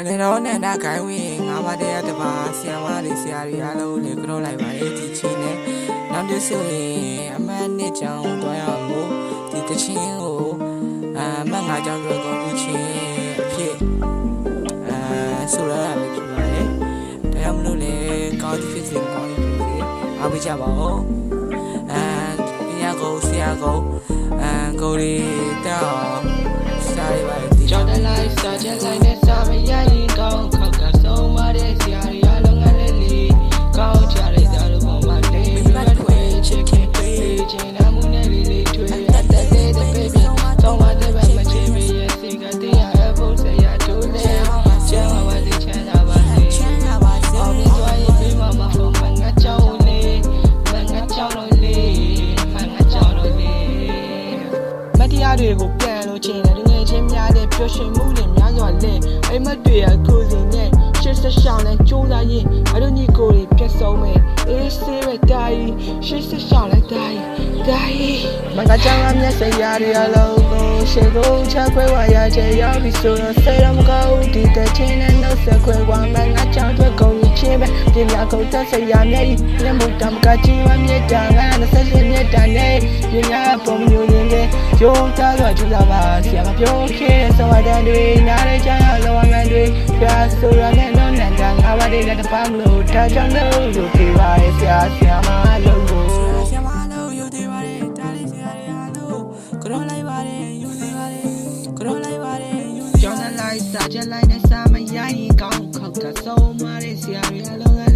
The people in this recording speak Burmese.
နေတော့နဲ့နာကိုင်းဝင်ငါးပါးတည်းတပါဆီယမလေးဆရာကြီးအားလုံးလေကြောလိုက်ပါရဲ့ဒီချင်းနဲ့နောက်ပြဆိုရင်အမှန်နဲ့ကြောင်းတွားရအောင်ဒီတချင်းကိုမတ်ငါကြောင်းတော့ကုန်ချင်းအဖြစ်ဆိုရတာပဲဖြစ်ပါတယ်ဒါကြောင့်မလို့လေကောင်းဖြစ်စေကောင်းဖြစ်စေအားပေးကြပါဦးပညာကိုဆရာကိုကိုရီတော့စားရပါတယ်ကြောင်းတဲ့ live စာချက်လိုက်နဲ့စာမရရင်ကောင်းခောက်ကဆုံးမတဲ့ဆရာကြီးအလုံးငယ်လေးလေးကောင်းကြတဲ့သားတို့ပေါ်မှာလေးဘတ်ခွေချစ်ခင်ပေးခြင်းနာမှုနဲ့လေးလေးတွေ့ရတဲ့တဲ့ဘေဘီတော့မတဲ့ဘက်မချေမေရဲ့စိတ်ကတရားအဖို့ဆရာတို့နဲ့ကျမ်းပါပါစေချမ်းသာပါစေအောင်မြင်သွားရင်ပြီးမှမဟုတ်မငါကြောင်းလေးမငါကြောင်းလို့လေးမငါကြောင်းလို့လေးမတရားတွေကိုပြန်လို့ချင်းတယ်ငယ်ချင်းများတဲ့ပျော်ရွှင်မှုတွေများစွာလဲအိမ်မက်တွေကကိုယ်စီနဲ့ရှစ်ဆက်ရှောင်းလဲကြိုးစားရင်အတို့ညီကိုတွေပြတ်ဆုံးမယ်အေးဆေးပဲတာကြီးရှစ်ဆက်ရှောင်းလဲတာကြီးမကကြောင်အမျက်စရာတွေအလုံးကိုရှေ့ကိုချခွဲဝါရချေရောက်ပြီးဆိုတော့ဆဲတော့မကောင်းဒီတဲ့ချင်းနဲ့နှုတ်ဆက်ခွဲဝါမငါကြောင်တွေကုန်ချင်းပဲဒီများကုန်သက်စရာမျက်ရည်လက်မှုတမကကြီးဝမြေတာငါ28မြတ်တန်နဲ့ပညာပုံမျိုးရင်းတဲ့ရုံးသားစွာကျူလာပါဆရာမပြောခဲ့တဲ့စဝဒန်တွေနားရဲချမ်းလောဝငံတွေပြာဆိုရနဲ့တော့နန္ဒငါးပါးတွေလည်းတပန်းလို့ဒါကြောင့်လို့ယူသေးပါရဲ့ဆရာမလို့ဆရာမလို့ယူသေးပါရဲ့ဒါလေးဆရာတွေအားလို့ကြောလိုက်ပါရဲ့ယူသေးပါရဲ့ကြောလိုက်ပါရဲ့ယူကြောင်းလိုက်စာချက်လိုက်နဲ့စာမရရင်ကောင်းခောက်ကဆုံးမတဲ့ဆရာတွေအလုံး